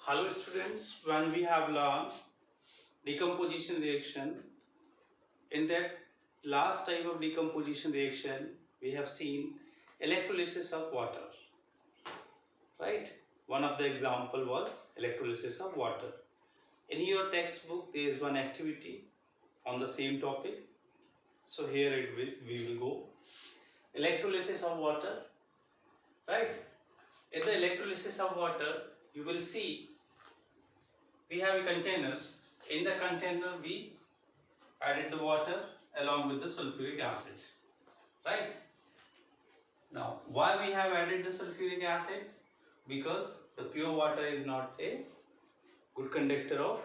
Hello students, when we have learned decomposition reaction, in that last type of decomposition reaction, we have seen electrolysis of water, right? One of the example was electrolysis of water. In your textbook, there is one activity on the same topic. So here we will go. Electrolysis of water, right? In the electrolysis of water, you will see we have a container. In the container, we added the water along with the sulfuric acid, right? Now, why we have added the sulfuric acid? Because the pure water is not a good conductor of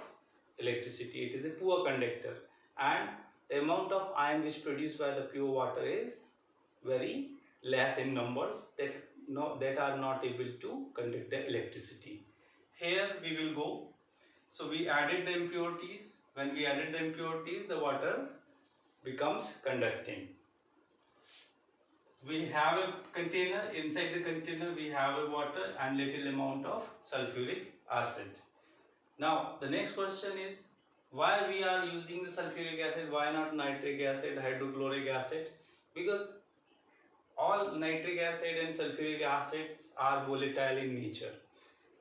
electricity. It is a poor conductor, and the amount of ion which produced by the pure water is very less in numbers that are not able to conduct the electricity. Here we will go. So we added the impurities. When we added the impurities, the water becomes conducting. We have a container. Inside the container we have a water and little amount of sulfuric acid. Now the next question is, why we are using the sulfuric acid? Why not nitric acid, hydrochloric acid? Because all nitric acid and sulfuric acids are volatile in nature,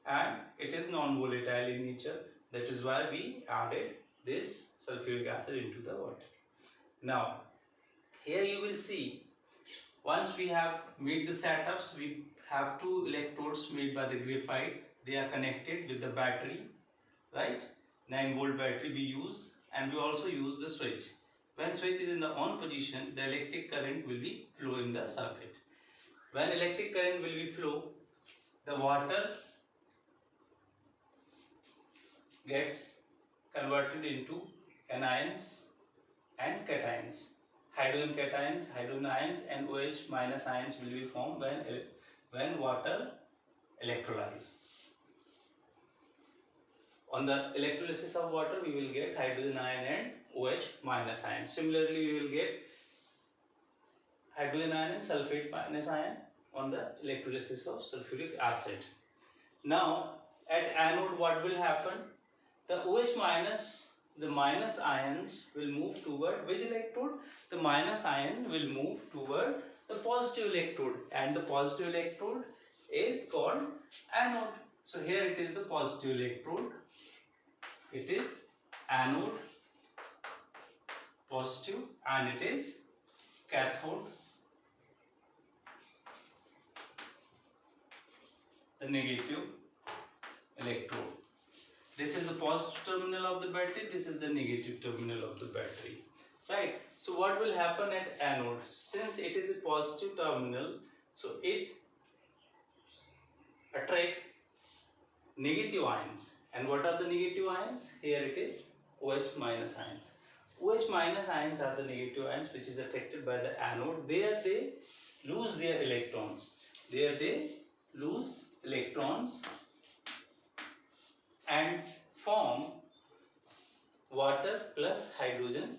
and it is non-volatile in nature. That is why we added this sulfuric acid into the water. Now, here you will see, once we have made the setups, we have two electrodes made by the graphite. They are connected with the battery, right? 9-volt battery we use, and we also use the switch. When switch is in the on position, the electric current will be flow in the circuit. When electric current will be flow, the water gets converted into anions and cations. Hydrogen cations, hydrogen ions, and OH minus ions will be formed when water electrolyzes. On the electrolysis of water, we will get hydrogen ion and OH minus ion. Similarly, we will get hydrogen ion and sulfate minus ion on the electrolysis of sulfuric acid. Now, at anode, what will happen? The OH minus, the minus ions will move toward which electrode? The minus ion will move toward the positive electrode, and the positive electrode is called anode. So here it is the positive electrode. It is anode, positive, and it is cathode, the negative electrode. This is the positive terminal of the battery, this is the negative terminal of the battery, right? So what will happen at anode? Since it is a positive terminal, so it attract negative ions. And what are the negative ions? Here it is OH minus ions. OH minus ions are the negative ions which is attracted by the anode. There they lose their electrons. There they lose electrons and form water plus hydrogen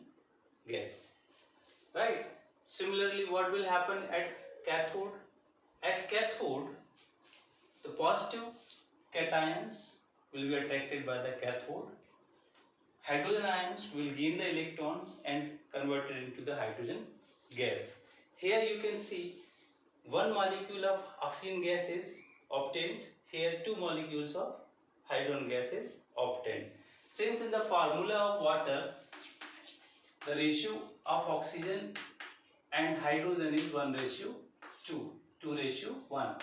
gas, right? Similarly, what will happen at cathode? At cathode, the positive cations will be attracted by the cathode. Hydrogen ions will gain the electrons and convert it into the hydrogen gas. Here you can see one molecule of oxygen gas is obtained. Here 2 molecules of hydrogen gas is obtained. Since in the formula of water, the ratio of oxygen and hydrogen is 1:2, 2:1,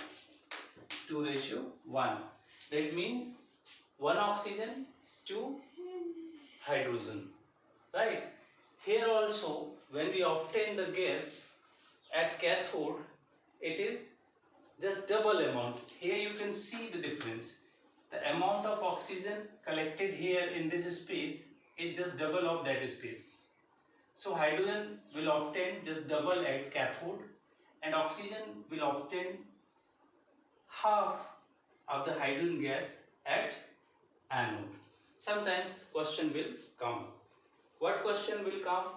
2:1. That means 1 oxygen, 2 hydrogen, right? Here also, when we obtain the gas at cathode, it is just double amount. Here you can see the difference. The amount of oxygen collected here in this space is just double of that space. So hydrogen will obtain just double at cathode, and oxygen will obtain half of the hydrogen gas at anode. Sometimes question will come. What question will come?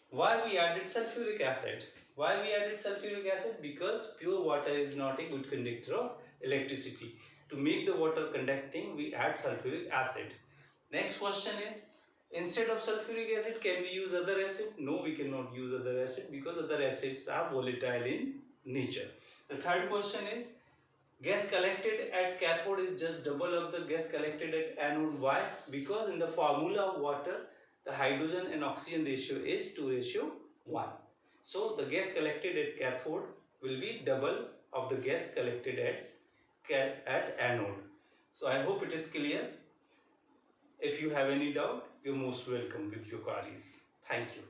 Why we added sulfuric acid? Why we added sulfuric acid? Because pure water is not a good conductor of electricity. To make the water conducting, we add sulfuric acid. Next question is, instead of sulfuric acid, can we use other acid? No, we cannot use other acid because other acids are volatile in nature. The third question is, gas collected at cathode is just double of the gas collected at anode. Why? Because in the formula of water, the hydrogen and oxygen ratio is 2:1. So the gas collected at cathode will be double of the gas collected at anode. So I hope it is clear. If you have any doubt, you're most welcome with your queries. Thank you.